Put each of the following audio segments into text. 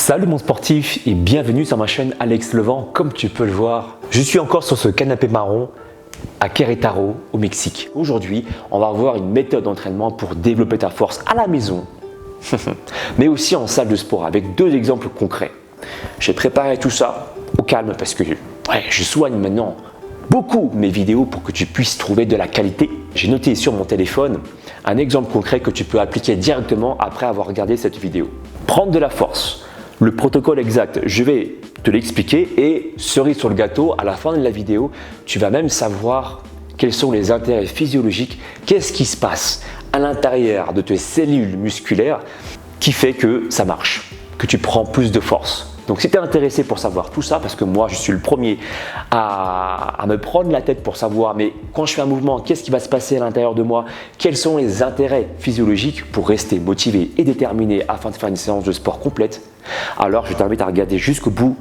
Salut mon sportif et bienvenue sur ma chaîne Alex Levent. Comme tu peux le voir, je suis encore sur ce canapé marron à Querétaro au Mexique. Aujourd'hui, on va voir une méthode d'entraînement pour développer ta force à la maison, mais aussi en salle de sport avec deux exemples concrets. J'ai préparé tout ça au calme parce que je soigne maintenant beaucoup mes vidéos pour que tu puisses trouver de la qualité. J'ai noté sur mon téléphone un exemple concret que tu peux appliquer directement après avoir regardé cette vidéo. Prendre de la force. Le protocole exact, je vais te l'expliquer et cerise sur le gâteau, à la fin de la vidéo, tu vas même savoir quels sont les intérêts physiologiques, qu'est-ce qui se passe à l'intérieur de tes cellules musculaires qui fait que ça marche, que tu prends plus de force. Donc si tu es intéressé pour savoir tout ça, parce que moi je suis le premier à me prendre la tête pour savoir, mais quand je fais un mouvement, qu'est-ce qui va se passer à l'intérieur de moi? Quels sont les intérêts physiologiques pour rester motivé et déterminé afin de faire une séance de sport complète? Alors je t'invite à regarder jusqu'au bout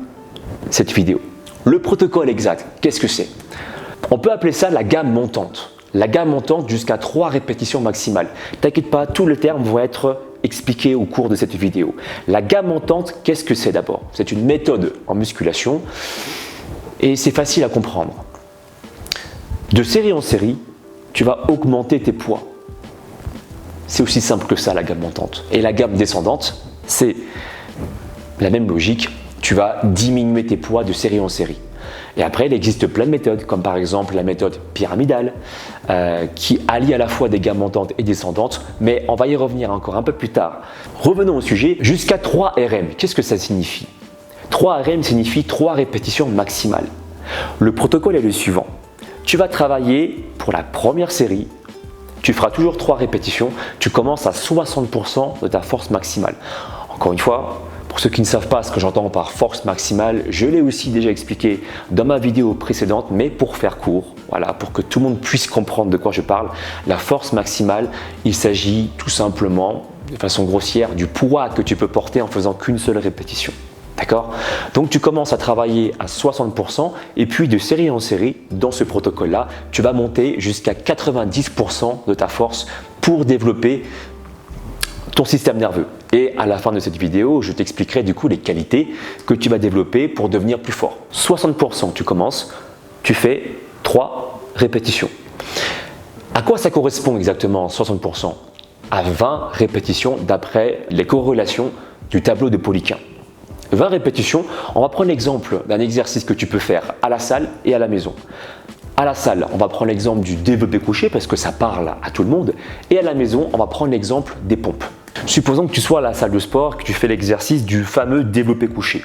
cette vidéo. Le protocole exact, qu'est-ce que c'est? On peut appeler ça la gamme montante. La gamme montante jusqu'à 3 répétitions maximales. T'inquiète pas, tous les termes vont être expliqués au cours de cette vidéo. La gamme montante, qu'est-ce que c'est d'abord? C'est une méthode en musculation et c'est facile à comprendre. De série en série, tu vas augmenter tes poids. C'est aussi simple que ça, la gamme montante. Et la gamme descendante, c'est la même logique. Tu vas diminuer tes poids de série en série. Et après, il existe plein de méthodes, comme par exemple la méthode pyramidale, qui allie à la fois des gammes montantes et descendantes, mais on va y revenir encore un peu plus tard. Revenons au sujet, jusqu'à 3 RM, qu'est-ce que ça signifie? 3 RM signifie 3 répétitions maximales. Le protocole est le suivant. Tu vas travailler pour la première série, tu feras toujours 3 répétitions, tu commences à 60% de ta force maximale. Encore une fois, pour ceux qui ne savent pas ce que j'entends par force maximale, je l'ai aussi déjà expliqué dans ma vidéo précédente, mais pour faire court, voilà, pour que tout le monde puisse comprendre de quoi je parle. La force maximale, il s'agit tout simplement, de façon grossière, du poids que tu peux porter en faisant qu'une seule répétition. D'accord? Donc tu commences à travailler à 60% et puis de série en série, dans ce protocole-là, tu vas monter jusqu'à 90% de ta force pour développer ton système nerveux. Et à la fin de cette vidéo, je t'expliquerai du coup les qualités que tu vas développer pour devenir plus fort. 60%, tu commences, tu fais 3 répétitions. À quoi ça correspond exactement 60%? À 20 répétitions d'après les corrélations du tableau de Poliquin. 20 répétitions, on va prendre l'exemple d'un exercice que tu peux faire à la salle et à la maison. À la salle, on va prendre l'exemple du développé couché parce que ça parle à tout le monde. Et à la maison, on va prendre l'exemple des pompes. Supposons que tu sois à la salle de sport, que tu fais l'exercice du fameux développé couché.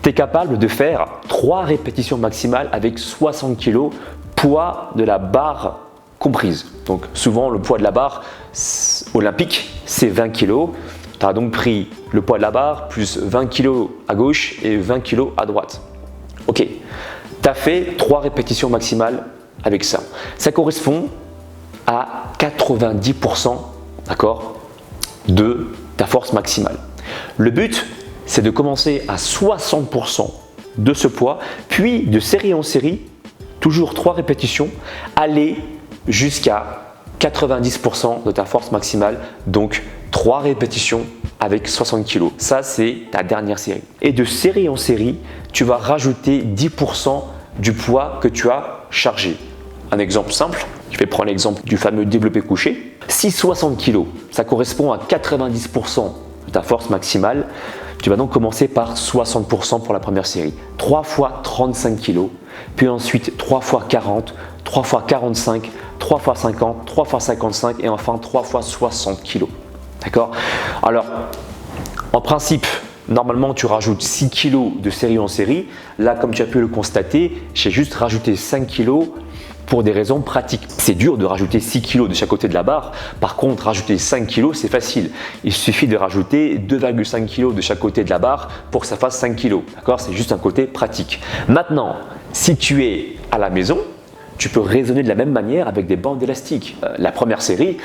Tu es capable de faire 3 répétitions maximales avec 60 kg, poids de la barre comprise. Donc souvent, le poids de la barre olympique, c'est 20 kg. Tu as donc pris le poids de la barre plus 20 kg à gauche et 20 kg à droite. Ok, tu as fait 3 répétitions maximales avec ça. Ça correspond à 90%, d'accord, de ta force maximale. Le but, c'est de commencer à 60% de ce poids, puis de série en série, toujours 3 répétitions, aller jusqu'à 90% de ta force maximale, donc 3 répétitions avec 60 kg. Ça, c'est ta dernière série. Et de série en série, tu vas rajouter 10% du poids que tu as chargé. Un exemple simple, je vais prendre l'exemple du fameux développé couché. Si 60 kg, ça correspond à 90% de ta force maximale, tu vas donc commencer par 60% pour la première série. 3 fois 35 kg, puis ensuite 3 fois 40, 3 fois 45, 3 fois 50, 3 fois 55 et enfin 3 fois 60 kg. D'accord? Alors, en principe, normalement, tu rajoutes 6 kg de série en série. Là, comme tu as pu le constater, j'ai juste rajouté 5 kg pour des raisons pratiques. C'est dur de rajouter 6 kg de chaque côté de la barre. Par contre, rajouter 5 kg, c'est facile. Il suffit de rajouter 2,5 kg de chaque côté de la barre pour que ça fasse 5 kg. D'accord? C'est juste un côté pratique. Maintenant, si tu es à la maison, tu peux raisonner de la même manière avec des bandes élastiques. La première série,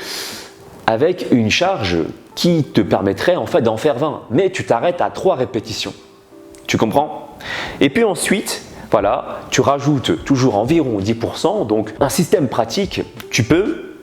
avec une charge qui te permettrait en fait d'en faire 20, mais tu t'arrêtes à 3 répétitions. Tu comprends? Et puis ensuite, voilà, tu rajoutes toujours environ 10%, donc un système pratique, tu peux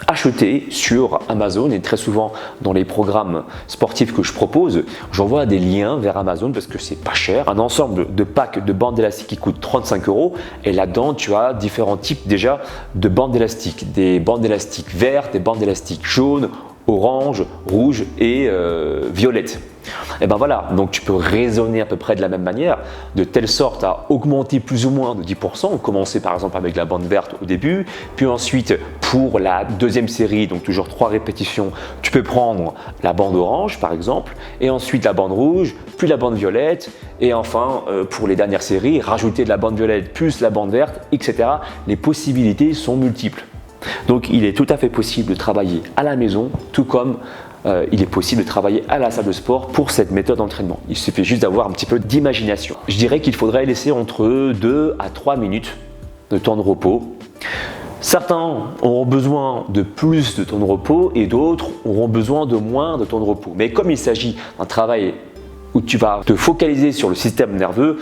acheter sur Amazon, et très souvent dans les programmes sportifs que je propose, j'envoie des liens vers Amazon parce que c'est pas cher. Un ensemble de packs de bandes élastiques qui coûte 35 € et là-dedans tu as différents types déjà de bandes élastiques. Des bandes élastiques vertes, des bandes élastiques jaunes, orange, rouge et violette. Et ben voilà, donc tu peux raisonner à peu près de la même manière, de telle sorte à augmenter plus ou moins de 10%, commencer par exemple avec la bande verte au début, puis ensuite pour la deuxième série, donc toujours 3 répétitions, tu peux prendre la bande orange par exemple, et ensuite la bande rouge, puis la bande violette, et enfin pour les dernières séries, rajouter de la bande violette plus la bande verte, etc. Les possibilités sont multiples. Donc il est tout à fait possible de travailler à la maison, tout comme il est possible de travailler à la salle de sport pour cette méthode d'entraînement. Il suffit juste d'avoir un petit peu d'imagination. Je dirais qu'il faudrait laisser entre 2 à 3 minutes de temps de repos. Certains auront besoin de plus de temps de repos et d'autres auront besoin de moins de temps de repos. Mais comme il s'agit d'un travail où tu vas te focaliser sur le système nerveux,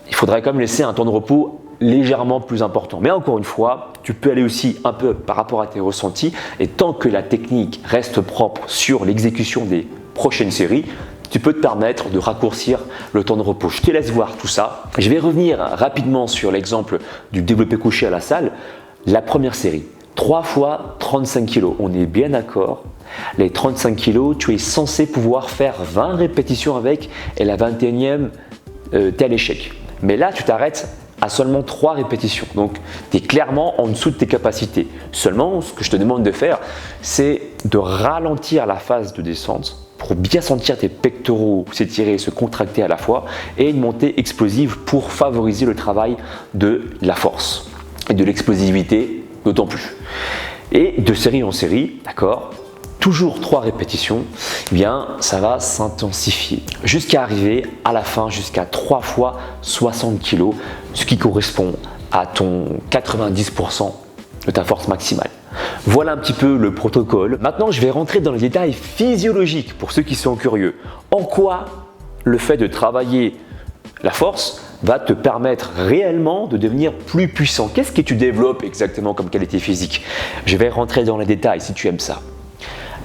il faudrait quand même laisser un temps de repos légèrement plus important. Mais encore une fois, tu peux aller aussi un peu par rapport à tes ressentis et tant que la technique reste propre sur l'exécution des prochaines séries, tu peux te permettre de raccourcir le temps de repos. Je te laisse voir tout ça. Je vais revenir rapidement sur l'exemple du développé couché à la salle. La première série, 3 fois 35 kg. On est bien d'accord. Les 35 kg, tu es censé pouvoir faire 20 répétitions avec et la 21e, tu es à l'échec. Mais là, tu t'arrêtes à seulement 3 répétitions. Donc, tu es clairement en dessous de tes capacités. Seulement, ce que je te demande de faire, c'est de ralentir la phase de descente pour bien sentir tes pectoraux s'étirer et se contracter à la fois et une montée explosive pour favoriser le travail de la force et de l'explosivité d'autant plus. Et de série en série, d'accord, toujours 3 répétitions, eh bien ça va s'intensifier jusqu'à arriver à la fin jusqu'à 3 fois 60 kg, ce qui correspond à ton 90% de ta force maximale. Voilà un petit peu le protocole. Maintenant, je vais rentrer dans les détails physiologiques pour ceux qui sont curieux. En quoi le fait de travailler la force va te permettre réellement de devenir plus puissant? Qu'est-ce que tu développes exactement comme qualité physique? Je vais rentrer dans les détails si tu aimes ça.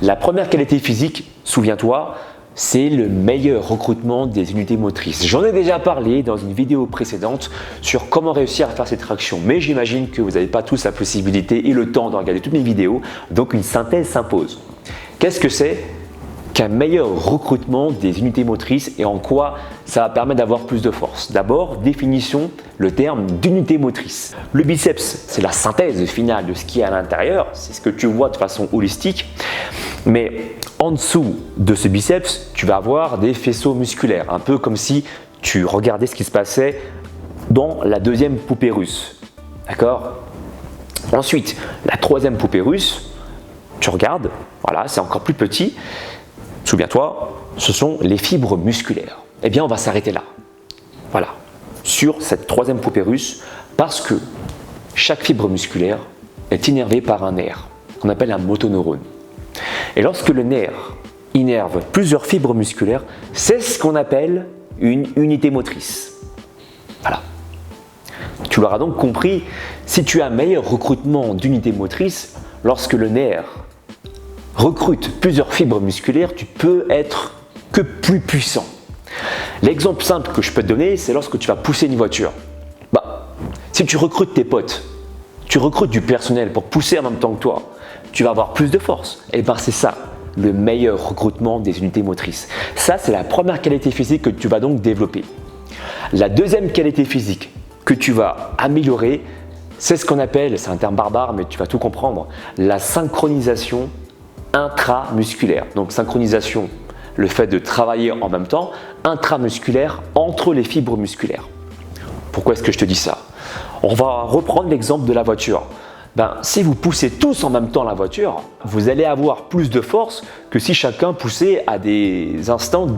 La première qualité physique, souviens-toi, c'est le meilleur recrutement des unités motrices. J'en ai déjà parlé dans une vidéo précédente sur comment réussir à faire cette traction, mais j'imagine que vous n'avez pas tous la possibilité et le temps de regarder toutes mes vidéos, donc une synthèse s'impose. Qu'est-ce que c'est qu'un meilleur recrutement des unités motrices et en quoi ça va permettre d'avoir plus de force? D'abord, définissons le terme d'unité motrice. Le biceps, c'est la synthèse finale de ce qui est à l'intérieur, c'est ce que tu vois de façon holistique, mais en dessous de ce biceps, tu vas avoir des faisceaux musculaires, un peu comme si tu regardais ce qui se passait dans la deuxième poupée russe. D'accord? Ensuite, la troisième poupée russe, tu regardes, voilà, c'est encore plus petit. Souviens-toi, ce sont les fibres musculaires. Eh bien, on va s'arrêter là. Voilà, sur cette troisième poupée russe, parce que chaque fibre musculaire est innervée par un nerf qu'on appelle un motoneurone. Et lorsque le nerf innerve plusieurs fibres musculaires, c'est ce qu'on appelle une unité motrice. Voilà. Tu l'auras donc compris, si tu as un meilleur recrutement d'unités motrices, lorsque le nerf recrute plusieurs fibres musculaires, tu peux être que plus puissant. L'exemple simple que je peux te donner, c'est lorsque tu vas pousser une voiture. Si tu recrutes tes potes, tu recrutes du personnel pour pousser en même temps que toi, tu vas avoir plus de force. Et bien c'est ça, le meilleur recrutement des unités motrices. Ça, c'est la première qualité physique que tu vas donc développer. La deuxième qualité physique que tu vas améliorer, c'est ce qu'on appelle, c'est un terme barbare, mais tu vas tout comprendre, la synchronisation intramusculaire. Donc synchronisation, le fait de travailler en même temps, intramusculaire entre les fibres musculaires. Pourquoi est-ce que je te dis ça? On va reprendre l'exemple de la voiture. Si vous poussez tous en même temps la voiture, vous allez avoir plus de force que si chacun poussait à des instants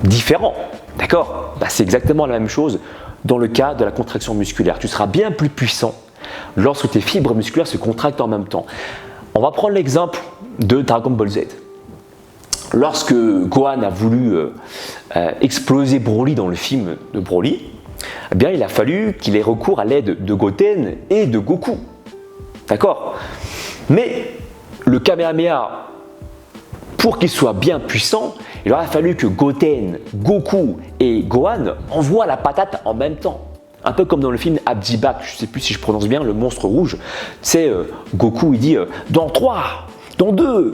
différents. D'accord? C'est exactement la même chose dans le cas de la contraction musculaire. Tu seras bien plus puissant lorsque tes fibres musculaires se contractent en même temps. On va prendre l'exemple de Dragon Ball Z. Lorsque Gohan a voulu exploser Broly dans le film de Broly, eh bien, il a fallu qu'il ait recours à l'aide de Goten et de Goku. D'accord? Mais le Kamehameha, pour qu'il soit bien puissant, il aurait fallu que Goten, Goku et Gohan envoient la patate en même temps. Un peu comme dans le film Abdibak, je ne sais plus si je prononce bien, le monstre rouge. C'est Goku, il dit dans 3, dans 2,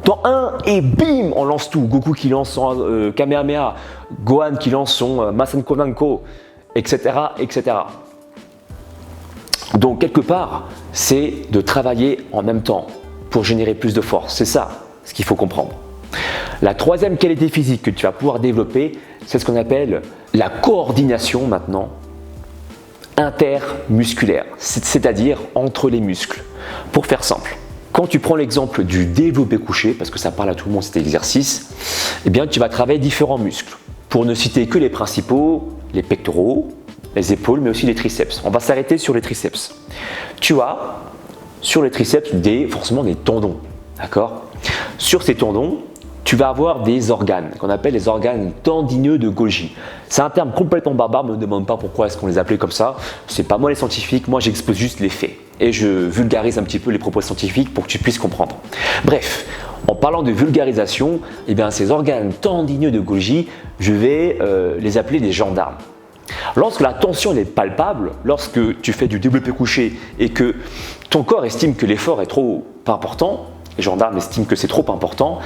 dans 1 et bim, on lance tout. Goku qui lance son Kamehameha, Gohan qui lance son Masenko Nanko, etc., etc. Donc quelque part, c'est de travailler en même temps pour générer plus de force. C'est ça ce qu'il faut comprendre. La troisième qualité physique que tu vas pouvoir développer, c'est ce qu'on appelle la coordination maintenant intermusculaire, c'est-à-dire entre les muscles. Pour faire simple, quand tu prends l'exemple du développé couché, parce que ça parle à tout le monde cet exercice, eh bien tu vas travailler différents muscles. Pour ne citer que les principaux, les pectoraux, les épaules, mais aussi les triceps. On va s'arrêter sur les triceps. Tu as sur les triceps forcément des tendons, d'accord? Sur ces tendons, tu vas avoir des organes qu'on appelle les organes tendineux de Golgi. C'est un terme complètement barbare, ne me demande pas pourquoi est-ce qu'on les appelait comme ça. C'est pas moi les scientifiques, moi j'expose juste les faits et je vulgarise un petit peu les propos scientifiques pour que tu puisses comprendre. Bref, en parlant de vulgarisation, eh bien, ces organes tendineux de Golgi, je vais les appeler des gendarmes. Lorsque la tension est palpable, lorsque tu fais du développé couché et que ton corps estime que l'effort est trop important, les gendarmes estiment que c'est trop important,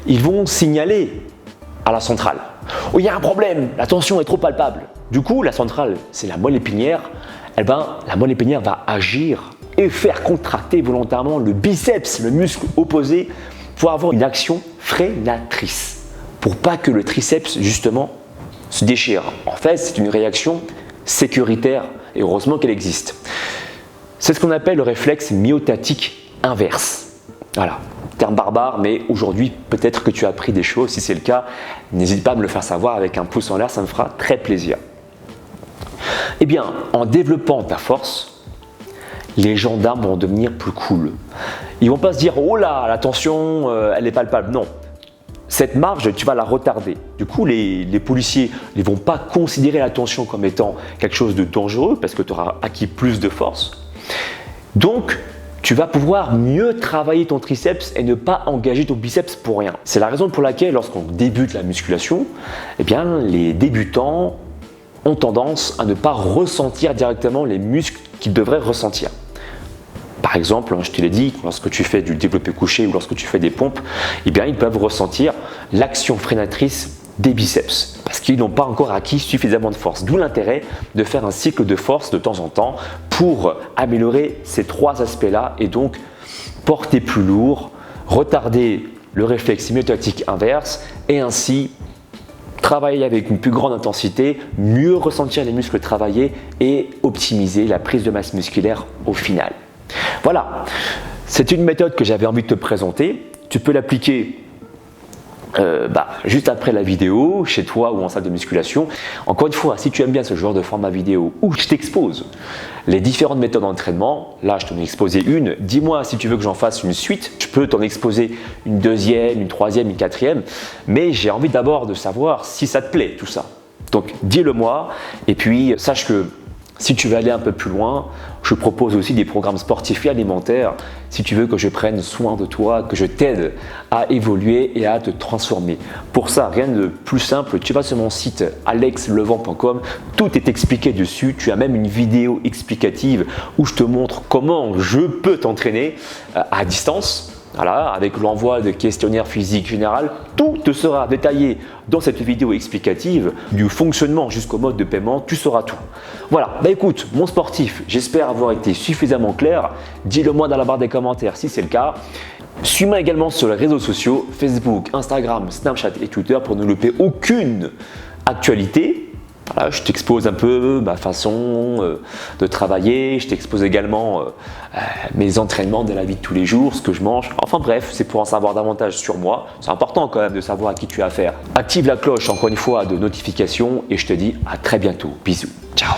ils vont signaler à la centrale. Oh, il y a un problème, la tension est trop palpable. Du coup, la centrale, c'est la moelle épinière. Eh ben, la moelle épinière va agir et faire contracter volontairement le biceps, le muscle opposé, pour avoir une action freinatrice, pour pas que le triceps, justement, se déchire. En fait, c'est une réaction sécuritaire et heureusement qu'elle existe. C'est ce qu'on appelle le réflexe myotatique inverse. Voilà, terme barbare, mais aujourd'hui, peut-être que tu as appris des choses. Si c'est le cas, n'hésite pas à me le faire savoir avec un pouce en l'air, ça me fera très plaisir. Eh bien, en développant ta force, les gendarmes vont devenir plus cool. Ils vont pas se dire « Oh là, la tension, elle est palpable ». Non, cette marge, tu vas la retarder. Du coup, les policiers ne vont pas considérer la tension comme étant quelque chose de dangereux parce que tu auras acquis plus de force. Donc, tu vas pouvoir mieux travailler ton triceps et ne pas engager ton biceps pour rien. C'est la raison pour laquelle lorsqu'on débute la musculation, eh bien, les débutants ont tendance à ne pas ressentir directement les muscles qu'ils devraient ressentir. Par exemple, je te l'ai dit, lorsque tu fais du développé couché ou lorsque tu fais des pompes, eh bien, ils peuvent ressentir l'action freinatrice des biceps parce qu'ils n'ont pas encore acquis suffisamment de force. D'où l'intérêt de faire un cycle de force de temps en temps pour améliorer ces trois aspects-là et donc porter plus lourd, retarder le réflexe myotatique inverse et ainsi travailler avec une plus grande intensité, mieux ressentir les muscles travailler et optimiser la prise de masse musculaire au final. Voilà, c'est une méthode que j'avais envie de te présenter. Tu peux l'appliquer juste après la vidéo, chez toi ou en salle de musculation. Encore une fois, si tu aimes bien ce genre de format vidéo où je t'expose les différentes méthodes d'entraînement, là je t'en ai exposé une, dis-moi si tu veux que j'en fasse une suite, je peux t'en exposer une deuxième, une troisième, une quatrième, mais j'ai envie d'abord de savoir si ça te plaît tout ça. Donc dis-le moi et puis sache que si tu veux aller un peu plus loin, je propose aussi des programmes sportifs et alimentaires si tu veux que je prenne soin de toi, que je t'aide à évoluer et à te transformer. Pour ça, rien de plus simple, tu vas sur mon site alexlevent.com, tout est expliqué dessus, tu as même une vidéo explicative où je te montre comment je peux t'entraîner à distance. Voilà, avec l'envoi de questionnaires physiques général, tout te sera détaillé dans cette vidéo explicative, du fonctionnement jusqu'au mode de paiement, tu sauras tout. Voilà, écoute, mon sportif, j'espère avoir été suffisamment clair. Dis-le moi dans la barre des commentaires si c'est le cas. Suis-moi également sur les réseaux sociaux, Facebook, Instagram, Snapchat et Twitter pour ne louper aucune actualité. Voilà, je t'expose un peu ma façon de travailler, je t'expose également mes entraînements de la vie de tous les jours, ce que je mange. Enfin bref, c'est pour en savoir davantage sur moi. C'est important quand même de savoir à qui tu as affaire. Active la cloche encore une fois de notification et je te dis à très bientôt. Bisous, ciao.